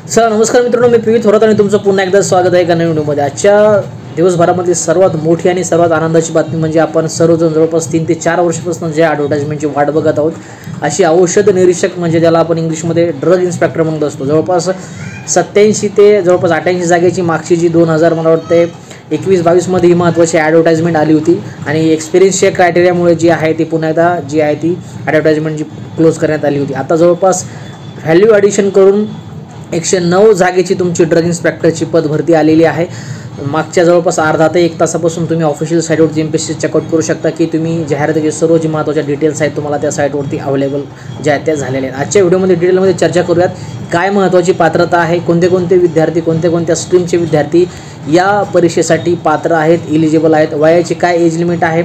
Sir नमस्कार मित्रांनो, मी P Thorat आणि तुमचं पुन्हा एकदा स्वागत आहे एका नवीन व्हिडिओमध्ये। आजच्या दिवसभरामधली सर्वात मोठी आणि सर्वात आनंदाची बातमी म्हणजे आपण सर्वजण जवळपास 3 ते 4 वर्षापासून जे ॲडव्हर्टाइजमेंटची वाट बघत आहोत, अशी औषध निरीक्षक म्हणजे ज्याला आपण इंग्लिशमध्ये ड्रग इन्स्पेक्टर म्हणत असतो। जवळपास 87 ते जवळपास 88 जागेची मागची जी 2000 मला वाटते 21-22 मध्ये ही महत्त्वाची ॲडव्हर्टाइजमेंट आली होती आणि एक्सपिरियन्सच्या क्रायटेरियामुळे जी आहे ती पुन्हा एकदा जी आहे ती ॲडव्हर्टाइजमेंट जी क्लोज करण्यात आली होती। आता जवळपास व्हॅल्यू ॲडिशन करून 109 जागेची तुमची ड्रग इन्स्पेक्टरची पद भरती आलेली आहे। मागच्या जवळपास अर्धा ते 1 तासापासून तुम्ही ऑफिशियल साईटवरती एमपीएससी चेकआउट करू शकता की तुम्ही जाहिरातीचे सर्व जे महत्त्वाच्या डिटेल्स आहेत तुम्हाला त्या साईटवरती अवेलेबल ज्या आहेत त्या झालेल्या आहेत। आजच्या व्हिडिओमध्ये डिटेलमध्ये चर्चा करूयात काय महत्त्वाची पात्रता आहे, कोणते कोणते विद्यार्थी कोणत्या स्ट्रीमचे विद्यार्थी या परीक्षेसाठी पात्र आहेत, एलिजिबल आहेत, वयाची काय एज लिमिट आहे,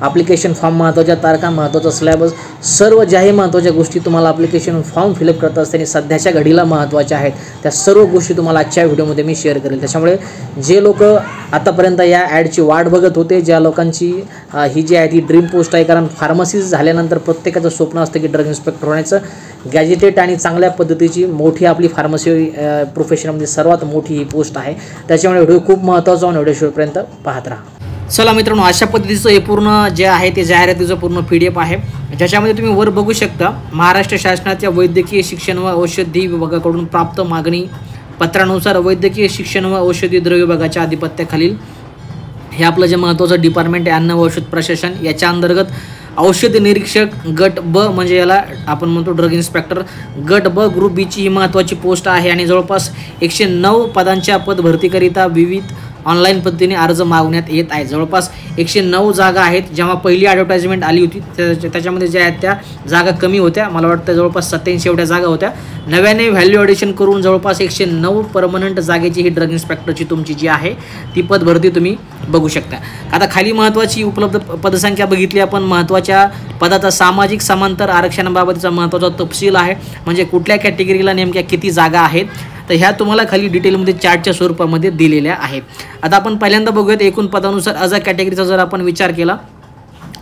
ॲप्लिकेशन फॉर्म महत्त्वाच्या तारखा, महत्त्वाचा सिलेबस, सर्व ज्याही महत्त्वाच्या गोष्टी तुम्हाला ॲप्लिकेशन फॉर्म फिलअप करत असताना सध्याच्या घडीला महत्त्वाच्या आहेत त्या सर्व गोष्टी तुम्हाला आजच्या व्हिडिओमध्ये मी शेअर करेल। त्याच्यामुळे जे लोक आतापर्यंत या ॲडची वाट बघत होते, ज्या लोकांची ही जी आहे ती ड्रीम पोस्ट आहे, कारण फार्मसीज झाल्यानंतर प्रत्येकाचं स्वप्न असतं की ड्रग इन्स्पेक्टर होण्याचं, गॅजेटेड आणि चांगल्या पद्धतीची मोठी आपली फार्मसी प्रोफेशनमध्ये सर्वात मोठी ही पोस्ट आहे। त्याच्यामुळे व्हिडिओ खूप महत्त्वाचा आहे, व्हिडिओ शेवटपर्यंत पाहत राहा। चला मित्रांनो, अशा पद्धतीचं हे पूर्ण जे आहे ते जाहिरातीचं पूर्ण PDF आहे, ज्याच्यामध्ये तुम्ही वर बघू शकता महाराष्ट्र शासनाच्या वैद्यकीय शिक्षण व औषधी विभागाकडून प्राप्त मागणी पत्रानुसार वैद्यकीय शिक्षण व औषधी द्रव्य विभागाच्या अधिपत्याखालील हे आपलं जे महत्त्वाचं डिपार्टमेंट आहे अन्न व औषध प्रशासन, याच्या अंतर्गत औषध निरीक्षक गट ब म्हणजे याला आपण म्हणतो ड्रग इन्स्पेक्टर गट ब ग्रुप बी ची ही महत्त्वाची पोस्ट आहे आणि जवळपास 109 पदांच्या पद भरतीकरिता विविध ऑनलाईन पद्धतीने अर्ज मागवण्यात येत आहे। जवळपास 109 जागा आहेत। जेव्हा पहिली ॲडव्हर्टाइजमेंट आली होती त्याच्यामध्ये ज्या आहेत त्या जागा कमी होत्या, मला वाटतं जवळपास 87 एवढ्या जागा होत्या। नव्याने व्हॅल्यू ॲडिशन करून जवळपास 109 परमनंट जागेची ही ड्रग इन्स्पेक्टरची तुमची जी आहे ती पद भरती तुम्ही बघू शकता। आता खाली महत्त्वाची उपलब्ध पदसंख्या बघितली आपण, महत्त्वाच्या पदाचा सामाजिक समांतर आरक्षणाबाबतचा महत्त्वाचा तपशील आहे, म्हणजे कुठल्या कॅटेगरीला नेमक्या किती जागा आहेत तर ह्या तुम्हाला खाली डिटेलमध्ये चार्टच्या स्वरूपामध्ये दिलेल्या आहेत। आता आपण पहिल्यांदा बघूयात एकूण पदानुसार अजा कॅटेगरीचा जर आपण विचार केला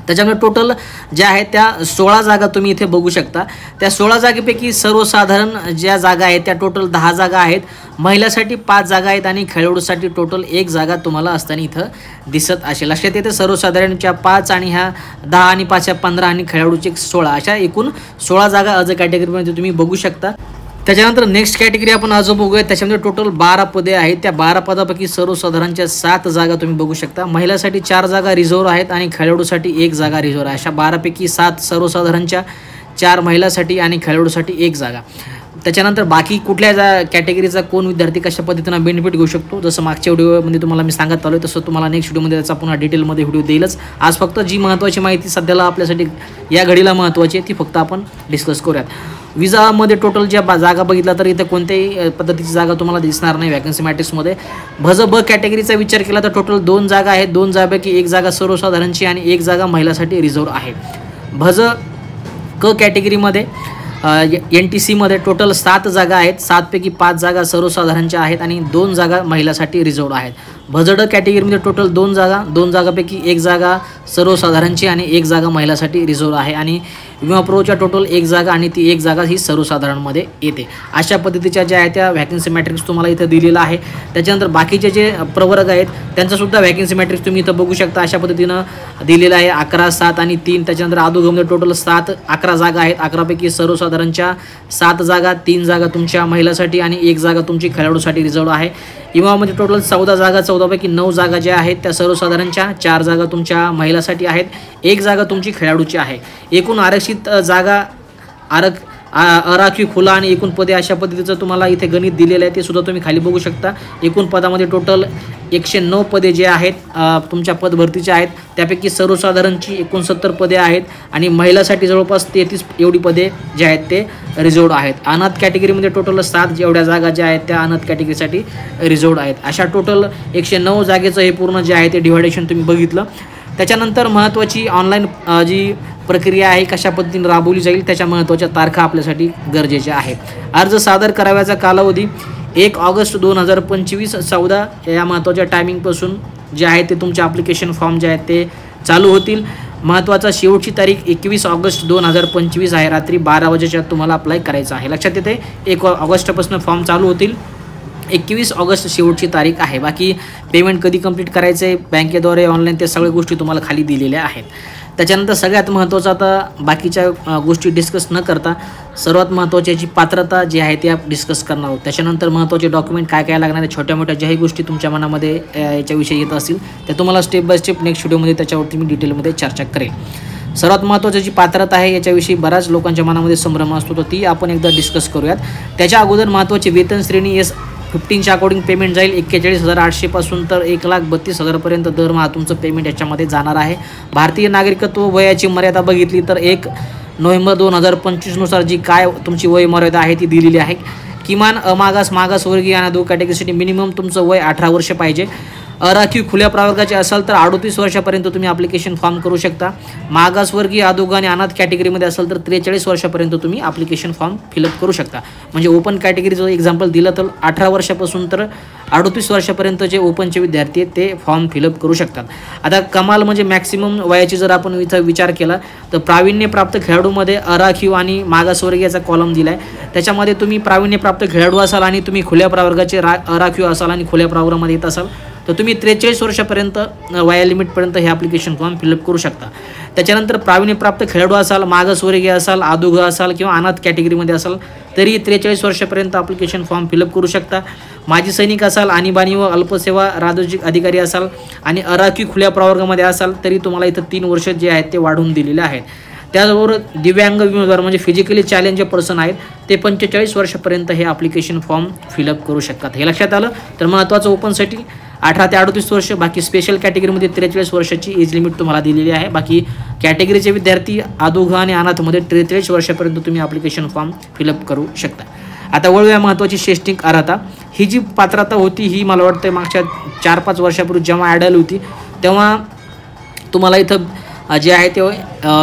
त्याच्यामध्ये टोटल ज्या आहेत त्या 16 जागा तुम्ही इथे बघू शकता। त्या 16 जागेपैकी सर्वसाधारण ज्या जागा आहेत त्या टोटल 10 जागा आहेत, महिलासाठी 5 जागा आहेत आणि खेळाडूसाठी टोटल 1 जागा तुम्हाला असताना इथं दिसत असेल। लक्षात येते सर्वसाधारणच्या 5 आणि ह्या 10 आणि 5 15 आणि खेळाडूचे 16 अशा एकूण 16 जागा अजा कॅटेगरीमध्ये तुम्ही बघू शकता। त्याच्यानंतर नेक्स्ट कॅटेगरी आपण आज बघूया, त्याच्यामध्ये टोटल 12 पदे आहेत। त्या 12 पदापैकी सर्वसाधारणच्या 7 जागा तुम्ही बघू शकता, महिलासाठी 4 जागा रिझर्व्ह आहेत आणि खेळाडूसाठी 1 जागा रिझर्व्ह आहे। अशा 12 पैकी 7 सर्वसाधारणच्या, 4 महिलासाठी आणि खेळाडूसाठी 1 जागा। त्याच्यानंतर बाकी कुठल्या कॅटेगरीचा कोण विद्यार्थी कशा पद्धतीनं बेनिफिट घेऊ शकतो, जसं मागच्या व्हिडिओमध्ये तुम्हाला मी सांगत आलो तसं तुम्हाला नेक्स्ट व्हिडिओमध्ये त्याचा पुन्हा डिटेलमध्ये व्हिडिओ देईलच। आज फक्त जी महत्त्वाची माहिती सध्याला आपल्यासाठी या घडीला महत्त्वाची आहे ती फक्त आपण डिस्कस करूयात। विजामध्ये टोटल ज्या जागा बघितला तर इथे कोणत्याही पद्धतीची जागा तुम्हाला दिसणार नाही वॅकन्सी मॅट्रिक्समध्ये। भज ब कॅटेगरीचा विचार केला तर टोटल 2 जागा आहेत, 2 जागापैकी 1 जागा सर्वसाधारणची आणि 1 जागा महिलासाठी रिझर्व्ह आहे। भज क कॅटेगरीमध्ये NTC मध्ये टोटल 7 जागा आहेत, 7 पैकी 5 जागा सर्वसाधारणच्या आहेत आणि 2 जागा महिलासाठी रिझर्व्ह आहेत। भजड कॅटेगरीमध्ये टोटल 2 जागा, 2 जागापैकी 1 जागा सर्वसाधारणची आणि 1 जागा महिलासाठी रिझर्व्ह आहे आणि विमा प्रोच्या टोटल 1 जागा आणि ती 1 जागा ही सर्वसाधारणमध्ये येते। अशा पद्धतीच्या ज्या आहेत त्या व्हॅकन्सी मॅट्रिक्स तुम्हाला इथं दिलेला आहे। त्याच्यानंतर बाकीचे जे प्रवर्ग आहेत त्यांचासुद्धा व्हॅकन्सी मॅट्रिक्स तुम्ही इथं बघू शकता, अशा पद्धतीनं दिलेलं आहे 11, 7 आणि 3। त्याच्यानंतर अधोगमध्ये टोटल 11 जागा आहेत, 11 पैकी सर्वसाधारणच्या 7 जागा, 3 जागा तुमच्या महिलासाठी आणि 1 जागा तुमची खेळाडूसाठी रिझर्व्ह आहे। विमामध्ये टोटल 14 जागा, 14 पैकी 9 जागा ज्या आहेत त्या सर्वसाधारणच्या, 4 जागा तुमच्या महिलासाठी आहेत, 1 जागा तुमची खेळाडूची आहे। एकूण आरक्षित जागा अराखीव खुला आणि एकूण पदे अशा पद्धतीचं तुम्हाला इथे गणित दिलेलं आहे, ते सुद्धा तुम्ही खाली बघू शकता। एकूण पदामध्ये टोटल 109 पदे जे आहेत तुमच्या पद भरतीचे आहेत, त्यापैकी सर्वसाधारणची 69 पदे आहेत आणि महिलासाठी जवळपास 33 एवढी पदे जे आहेत ते रिझर्व्ड आहेत। अनाथ कॅटेगरीमध्ये टोटल 7 एवढ्या जागा ज्या आहेत त्या अनाथ कॅटेगरीसाठी रिझर्व्ड आहेत। अशा टोटल 109 जागेचं हे पूर्ण जे आहे ते डिव्हायडेशन तुम्ही बघितलं। त्याच्यानंतर महत्त्वाची ऑनलाईन जी प्रक्रिया आहे कशा पद्धतीने राबवली जाईल त्याच्या महत्त्वाच्या तारखा आपल्यासाठी गरजेच्या आहेत। अर्ज सादर करावयाचा कालावधी 1 ऑगस्ट 2025 14 या महत्त्वाच्या टायमिंगपासून जे आहे ते तुमचे ॲप्लिकेशन फॉर्म जे आहेत ते चालू होतील। महत्त्वाचा शेवटची तारीख 21 ऑगस्ट 2025 आहे. रात्री 12 वाजेच्या आत तुम्हाला अप्लाय करायचं आहे. लक्षात येते 1 ऑगस्टपासून फॉर्म चालू होतील. 21 ऑगस्ट शेवटची तारीख आहे. बाकी पेमेंट कधी कंप्लीट करायचं आहे बँकेद्वारे ऑनलाईन ते सगळ्या गोष्टी तुम्हाला खाली दिलेल्या आहेत. त्याच्यानंतर सगळ्यात महत्त्वाचं आता बाकीच्या गोष्टी डिस्कस न करता सर्वात महत्त्वाची याची पात्रता जी आहे ती आपण डिस्कस करणार आहोत. त्याच्यानंतर महत्त्वाचे डॉक्युमेंट काय काय लागणार आहे, छोट्या मोठ्या ज्याही गोष्टी तुमच्या मनामध्ये याच्याविषयी येत असतील त्या तुम्हाला स्टेप बाय स्टेप नेक्स्ट व्हिडिओमध्ये त्याच्यावरती मी डिटेलमध्ये चर्चा करेन. सर्वात महत्त्वाची जी पात्रता आहे याच्याविषयी बऱ्याच लोकांच्या मनामध्ये संभ्रम असतो, तर ती आपण एकदा डिस्कस करूयात. त्याच्या अगोदर महत्त्वाची वेतन श्रेणी S15च्या अकॉर्डिंग पेमेंट जाईल 41,800 पासून तर 1,32,000 दरमहा तुमचं पेमेंट याच्यामध्ये जाणार आहे. भारतीय नागरिकत्व वयाची मर्यादा बघितली तर 1 नोव्हेंबर 2025 नुसार जी काय तुमची वय मर्यादा आहे ती दिलेली आहे. किमान मागासवर्गीय आणि अदो कॅटेगरीसाठी मिनिमम तुमचं वय 18 वर्ष पाहिजे. अराखीव खुल्या प्रवर्गाचे असाल तर 38 वर्षापर्यंत तुम्ही ॲप्लिकेशन फॉर्म करू शकता. मागासवर्गीय अधोगती आणि अनाथ कॅटेगरीमध्ये असाल तर 43 वर्षापर्यंत तुम्ही ॲप्लिकेशन फॉर्म फिलअप करू शकता. म्हणजे ओपन कॅटेगरीचं एक्झाम्पल दिलं तर 18 वर्षापासून तर 38 वर्षापर्यंत जे ओपनचे विद्यार्थी आहेत ते फॉर्म फिलअप करू शकतात. आता कमाल म्हणजे मॅक्सिमम वयाची जर आपण इथं विचार केला तर प्रावीण्यप्राप्त खेळाडूमध्ये अराखीव आणि मागासवर्गीयाचा कॉलम दिला आहे. त्याच्यामध्ये तुम्ही प्रावीण्यप्राप्त खेळाडू असाल आणि तुम्ही खुल्या प्रवर्गाचे अराखीव असाल आणि खुल्या प्रवर्गामध्ये येत असाल तर तुम्ही 43 वर्षापर्यंत वया लिमिटपर्यंत हे ॲप्लिकेशन फॉर्म फिलअप करू शकता. त्याच्यानंतर प्रावीण्यप्राप्त खेळाडू असाल, मागासवर्गीय असाल, अधोगती असाल किंवा अनाथ कॅटेगरीमध्ये असाल तरी 43 वर्षापर्यंत ॲप्लिकेशन फॉर्म फिलअप करू शकता. माजी सैनिक असाल, आणीबाणी व अल्पसेवा राजकीय अधिकारी असाल आणि अराखीव खुल्या प्रवर्गामध्ये असाल तरी तुम्हाला इथं 3 वर्ष जे आहेत ते वाढवून दिलेले आहेत. त्याचबरोबर दिव्यांग उमेदवार म्हणजे फिजिकली चॅलेंज पर्सन आहेत ते 45 वर्षापर्यंत हे ॲप्लिकेशन फॉर्म फिलअप करू शकतात. हे लक्षात आलं तर महत्त्वाचं ओपनसाठी 18 ते 38 वर्ष, बाकी स्पेशल कॅटेगरीमध्ये 43 वर्षाची एज लिमिट तुम्हाला दिलेली आहे. बाकी कॅटेगरीचे विद्यार्थी अधोगती आणि अनाथमध्ये 43 वर्षापर्यंत तुम्ही ॲप्लिकेशन फॉर्म फिलअप करू शकता. आता वळूया महत्त्वाची शैक्षणिक अर्हता. ही जी पात्रता होती ही मला वाटतं मागच्या 4-5 वर्षापूर्वी जेव्हा ॲड आली होती तेव्हा तुम्हाला इथं जे आहे ते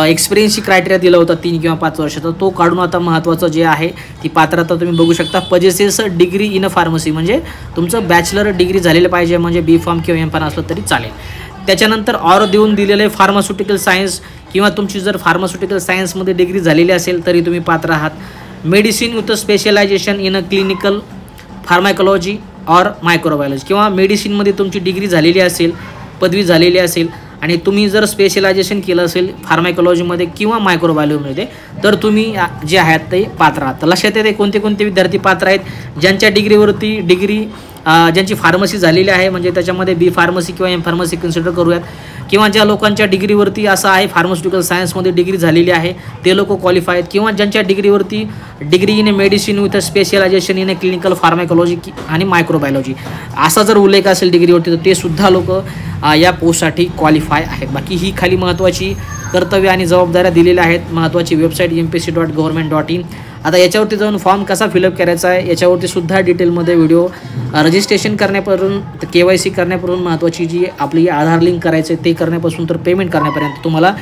एक्सपिरियन्सची क्रायटेरिया दिला होता 3 किंवा 5 वर्षाचा, तो काढून आता महत्त्वाचं जे आहे ती पात्रता तुम्ही बघू शकता. पजेसेस डिग्री इन फार्मसी म्हणजे तुमचं बॅचलर डिग्री झालेलं पाहिजे, म्हणजे B.Pharm किंवा M.Pharm असलं तरी चालेल. त्याच्यानंतर ऑर देऊन दिलेलं आहे फार्मास्युटिकल सायन्स किंवा तुमची जर फार्मास्युटिकल सायन्समध्ये डिग्री झालेली असेल तरी तुम्ही पात्र आहात. Medicine with specialisation in a clinical pharmacology or microbiology किंवा मेडिसिनमध्ये तुमची डिग्री झालेली असेल, पदवी झालेली असेल आणि तुम्ही जर स्पेशलायझेशन केलं असेल फार्माकोलॉजीमध्ये किंवा मायक्रोबायोलॉजीमध्ये तर तुम्ही जे आहेत ते पात्र आहात. तर लक्षात येते कोणते कोणते विद्यार्थी पात्र आहेत. ज्यांच्या डिग्री ज्यांची फार्मसी झालेली आहे म्हणजे त्याच्यामध्ये B.Pharmacy किंवा M.Pharmacy कन्सिडर करूयात, किंवा ज्या लोकांच्या डिग्रीवरती असं आहे फार्मास्युटिकल सायन्समध्ये डिग्री झालेली आहे ते लोक क्वालिफाय आहेत, किंवा ज्यांच्या डिग्रीवरती degree in medicine with specialisation in clinical pharmacology आणि मायक्रोबायोलॉजी असा जर उल्लेख असेल डिग्रीवरती तर ते सुद्धा लोक या पोस्टसाठी क्वालिफाय आहेत. बाकी ही खाली महत्त्वाची कर्तव्य आणि जबाबदाऱ्या दिलेल्या आहेत. महत्त्वाची वेबसाईट mpsc.government.in. आता याच्यावरती जाऊन फॉर्म कसा फिलअप करायचा आहे याच्यावरती सुद्धा डिटेलमध्ये व्हिडिओ रजिस्ट्रेशन करण्यापासून KYC करण्यापासून महत्त्वाची जी आपली आधार लिंक करायचं आहे ते करण्यापासून तर पेमेंट करण्यापर्यंत तुम्हाला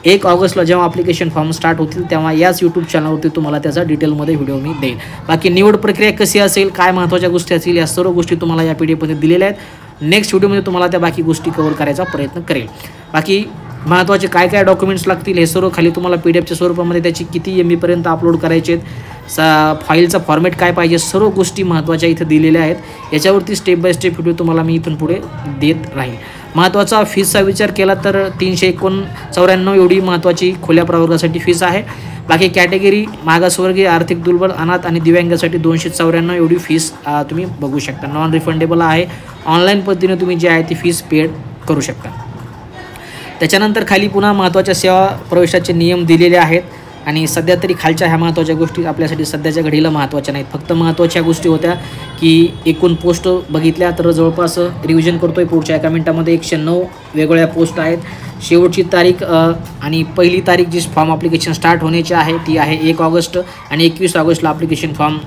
1 ऑगस्टला जेव्हा ॲप्लिकेशन फॉर्म स्टार्ट होतील तेव्हा याच यूट्यूब चॅनलवरती तुम्हाला त्याचा डिटेलमध्ये व्हिडिओ मी देईन. बाकी निवड प्रक्रिया कशी असेल, काय महत्त्वाच्या गोष्टी असतील या सर्व गोष्टी तुम्हाला या PDF दिलेल्या आहेत. नेक्स्ट व्हिडिओमध्ये तुम्हाला त्या बाकी गोष्टी कव्हर करायचा प्रयत्न करेल. बाकी महत्त्वाचे काय काय डॉक्युमेंट्स लागतील हे सर्व खाली तुम्हाला PDF स्वरूपामध्ये त्याची किती MB पर्यंत अपलोड करायचे आहेत, फाईलचा फॉर्मॅट काय पाहिजे, सर्व गोष्टी महत्त्वाच्या इथं दिलेल्या आहेत. याच्यावरती स्टेप बाय स्टेप व्हिडिओ तुम्हाला मी इथून पुढे देत राहील. महत्त्वाचा फीसचा विचार केला तर 394 एवढी महत्त्वाची खुल्या प्रवर्गासाठी फीस आहे. बाकी कॅटेगरी मागासवर्गीय, आर्थिक दुर्बल, अनाथ आणि दिव्यांगासाठी 294 एवढी फीस तुम्ही बघू शकता. नॉन रिफंडेबल आहे. ऑनलाईन पद्धतीने तुम्ही जे आहे ती फीस पेड करू शकता. त्याच्यानंतर खाली पुन्हा महत्त्वाच्या सेवा प्रवेशाचे नियम दिलेले आहेत आणि सध्या तरी खालच्या ह्या महत्त्वाच्या गोष्टी आपल्यासाठी सध्याच्या घडीला महत्त्वाच्या नाहीत. फक्त महत्त्वाच्या गोष्टी होत्या की एकूण पोस्ट बघितल्या तर जवळपास रिव्हिजन करतो आहे पुढच्या 1 मिनिटामध्ये 109 वेगवेगळ्या पोस्ट आहेत. शेवटची तारीख आणि पहिली तारीख जी फॉर्म ॲप्लिकेशन स्टार्ट होण्याची आहे ती आहे 1 ऑगस्ट आणि 21 ऑगस्टला ॲप्लिकेशन फॉर्म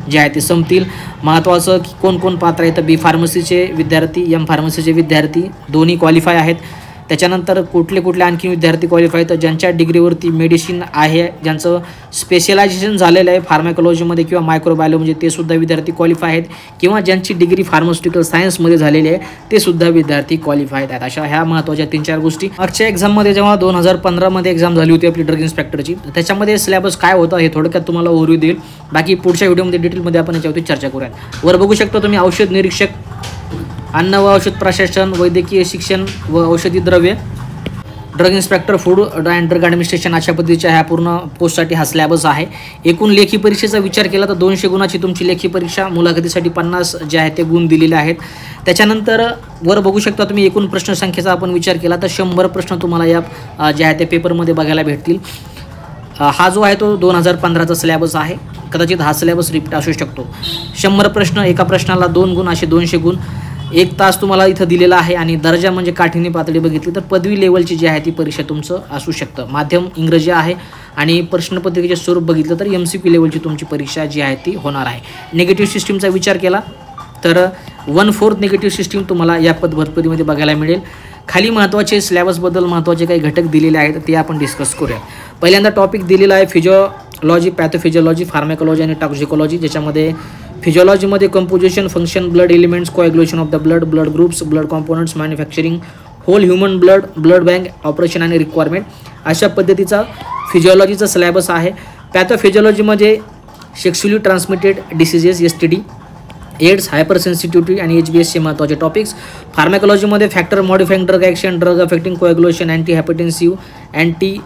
जे आहे ते संपतील. महत्त्वाचं की कोण कोण पात्र आहेत तर B.Pharmacyचे विद्यार्थी, M.Pharmacyचे विद्यार्थी दोन्ही क्वालिफाय आहेत. त्याच्यानंतर कुठले आणखी विद्यार्थी क्वालिफाय, तर ज्यांच्या डिग्रीवरती मेडिसिन आहे, ज्यांचं स्पेशलायझेशन झालेलं आहे फार्मॅकॉलॉजीमध्ये किंवा मायक्रोबायोलॉजी, ते सुद्धा विद्यार्थी क्वालिफाय आहेत, किंवा ज्यांची डिग्री फार्मास्युटिकल सायन्समध्ये झालेली आहे ते सुद्धा विद्यार्थी क्वालिफाईड आहेत. अशा ह्या महत्त्वाच्या 3-4 गोष्टी. मागच्या एक्झाममध्ये जेव्हा 2015मध्ये एक्झाम झाली होती आपली ड्रग इन्स्पेक्टरची, त्याच्यामध्ये सिलेबस काय होता हे थोडक्यात तुम्हाला ओव्हरव्ह्यू देईल. बाकी पुढच्या व्हिडिओमध्ये डिटेलमध्ये आपण याच्यावरती चर्चा करूया. वर बघू शकता तुम्ही औषध निरीक्षक, अन्न व औषध प्रशासन, वैद्यकीय शिक्षण व औषधी द्रव्य, drug inspector, food and drug administration, अशा पद्धतीच्या ह्या पूर्ण पोस्टसाठी हा सिलेबस आहे. एकूण लेखी परीक्षेचा विचार केला तर 200 गुणाची तुमची लेखी परीक्षा, मुलाखतीसाठी 50 जे आहे ते गुण दिलेले आहेत. त्याच्यानंतर वर बघू शकता तुम्ही एकूण प्रश्नसंख्येचा आपण विचार केला तर 100 प्रश्न तुम्हाला या जे आहे ते पेपरमध्ये बघायला भेटतील. हा जो आहे तो 2015चा सिलेबस आहे. कदाचित हा सिलेबस रिपीट असू शकतो. 100 प्रश्न, एका प्रश्नाला 2 गुण, असे 200 गुण. 1 तास तुम्हाला इथं दिलेला आहे. आणि दर्जा म्हणजे काठिण्य पातळी बघितली तर पदवी लेवलची जी आहे ती परीक्षा तुमचं असू शकतं. माध्यम इंग्रजी आहे आणि प्रश्नपत्रिकेचे स्वरूप बघितलं तर MCQ लेवलची तुमची परीक्षा जी आहे ती होणार आहे. निगेटिव्ह सिस्टीमचा विचार केला तर 1/4 निगेटिव्ह सिस्टीम तुम्हाला या पद्धतीमध्ये बघायला मिळेल. खाली महत्त्वाचे सिलेबसबद्दल महत्त्वाचे काही घटक दिलेले आहेत ते आपण डिस्कस करूया. पहिल्यांदा टॉपिक दिलेला आहे फिजिओलॉजी, पॅथोफिजिओलॉजी, फार्मॅकॉलॉजी आणि टॉक्सिकोलॉजी, ज्याच्यामध्ये फिजिओलॉजीमध्ये composition, function, blood elements, coagulation of the blood, blood groups, blood components, manufacturing, whole human blood, blood bank, operation आणि रिक्वायरमेंट, अशा पद्धतीचा फिजिओलॉजीचा सिलेबस आहे. पॅथोफिजिओलॉजीमध्ये sexually transmitted diseases, STD, AIDS, hyper sensitivity आणि HBS चे महत्त्वाचे टॉपिक्स. फार्मॅकॉलॉजीमध्ये factor modifying drug action, drug affecting coagulation, anti hypertensive, anti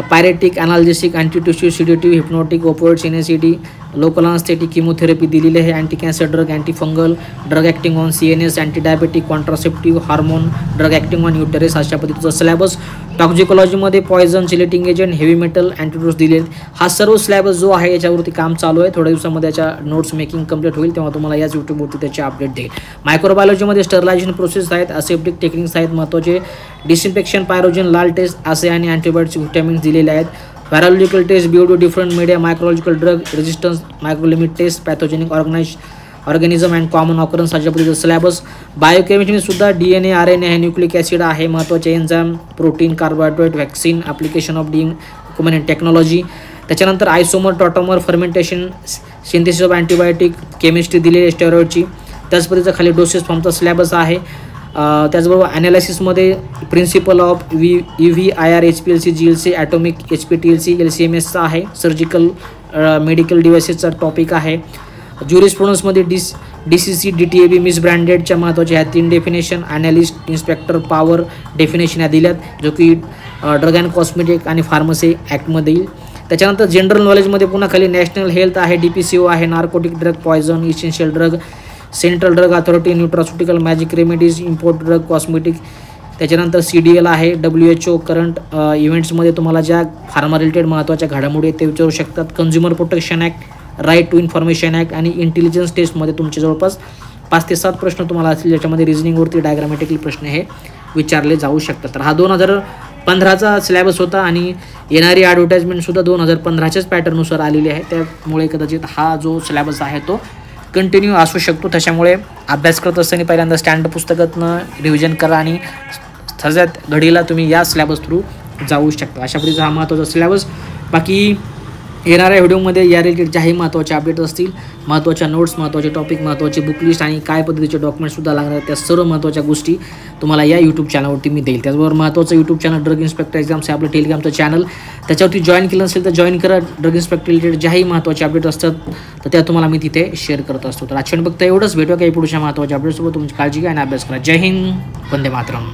pyretic, analgesic, antitussive, sedative, hypnotic, opioids, NSAID, local anaesthetic, chemotherapy दिलेली आहे. Anti cancer drug, anti fungal drug acting on CNS, anti diabetic, contraceptive, hormone drug acting on uterus, अशा पद्धतीचा syllabus. टॉक्सिकोलॉजीमध्ये poison, chelating agent, heavy metal, antidotes दिले. हा सर्व syllabus जो आहे याच्यावरती काम चालू आहे. थोड्या दिवसामध्ये याच्या नोट्स मेकिंग कंप्लीट होईल, तेव्हा तुम्हाला याच यूट्यूबवरती त्याचे अपडेट देईल. मायक्रोबायोलॉजीमध्ये स्टरलायझेशन प्रोसेस आहेत, असेप्टिक टेक्निक्स आहेत महत्त्वाचे, डिसइन्फेक्शन, पायरोजन, लाल टेस्ट, असे आणि अँटीबायोटिक्स, व्हिटॅमिन्स दिलेले आहेत. Virological test, BOD, different media, microbiological drug resistance, microbial limit test, pathogenic organism and common occurrence, अशा पद्धतीचा सिलेबस. बायोकेमिस्ट्री सुद्धा DNA, RNA आहे, न्यूक्लिक ॲसिड आहे, महत्त्वाचे enzyme, protein, carbohydrate, vaccine, application of human technology. त्याच्यानंतर isomer, tautomer, fermentation, synthesis of antibiotic, chemistry दिलेली आहे स्टेरॉइडची. त्याच पद्धतीचा खाली डोसेस फॉर्मचा सिलेबस आहे. त्याचबरोबर ॲनालिसिसमध्ये principle of EVIR, HPLC, GLC, atomic, HPTLC, LCMSचा आहे. सर्जिकल मेडिकल डिव्हाइसेसचा टॉपिक आहे. ज्युरिस्प्रुडन्समध्ये DCC, DTAB, मिसब्रँडेडच्या महत्त्वाच्या ह्या 3 definition, analyst, inspector, power definition या दिल्यात, जो की ड्रग अँड कॉस्मेटिक आणि फार्मसी ॲक्टमध्ये येईल. त्याच्यानंतर जनरल नॉलेजमध्ये पुन्हा खाली नॅशनल हेल्थ आहे, DPCO आहे, narcotic drug, poison, essential drug, central drug authority, nutraceutical, magic remedies, import drug, cosmetic. त्याच्यानंतर CDL आहे, WHO. करंट इव्हेंट्समध्ये तुम्हाला ज्या फार्मा रिलेटेड महत्त्वाच्या घडामोडी आहेत ते विचारू शकतात. Consumer protection act, right to information act आणि इंटेलिजन्स टेस्टमध्ये तुमचे जवळपास 5 ते 7 प्रश्न तुम्हाला असतील, ज्याच्यामध्ये रिझनिंगवरती डायग्रामॅटिकली प्रश्न हे विचारले जाऊ शकतात. तर हा 2015चा सिलेबस होता आणि येणारी ॲडव्हर्टाइजमेंटसुद्धा 2015च्याच पॅटर्ननुसार आलेली आहे. त्यामुळे कदाचित हा जो सिलेबस आहे तो कंटिन्यू असू शकतो. त्याच्यामुळे अभ्यास करत असताना पहिल्यांदा स्टँडर्ड पुस्तकातनं रिव्हिजन करा आणि सगळ्यात घडीला तुम्ही या सिलेबस थ्रू जाऊ शकता. अशा पद्धतीचा हा महत्त्वाचा सिलेबस. बाकी येणाऱ्या व्हिडिओमध्ये या रिलेटेड ज्याही महत्त्वाचे अपडेट असतील, महत्त्वाच्या नोट्स, महत्त्वाचे टॉपिक, महत्त्वाचे बुकलिस्ट आणि काय पद्धतीचे डॉक्युमेंट्ससुद्धा लागणार त्या सर्व महत्त्वाच्या गोष्टी तुम्हाला या यूट्यूब चॅनलवरती मी देईल. त्याचबरोबर महत्त्वाचं YouTube channel drug inspector exams आहे आपलं टेलिग्रामचं चॅनल, त्याच्यावरती जॉईन केलं असेल तर जॉईन करा. ड्रग इन्स्पेक्टर रिलेटेड ज्याही महत्त्वाचे अपडेट असतात तर त्या तुम्हाला मी तिथे शेअर करत असतो. तर आजच्या बघता एवढंच. भेटूया काही पुढच्या महत्त्वाच्या अपडेट्ससोबत. तुमची काळजी घ्या आणि अभ्यास करा. जय हिंद, वंदे मातरम.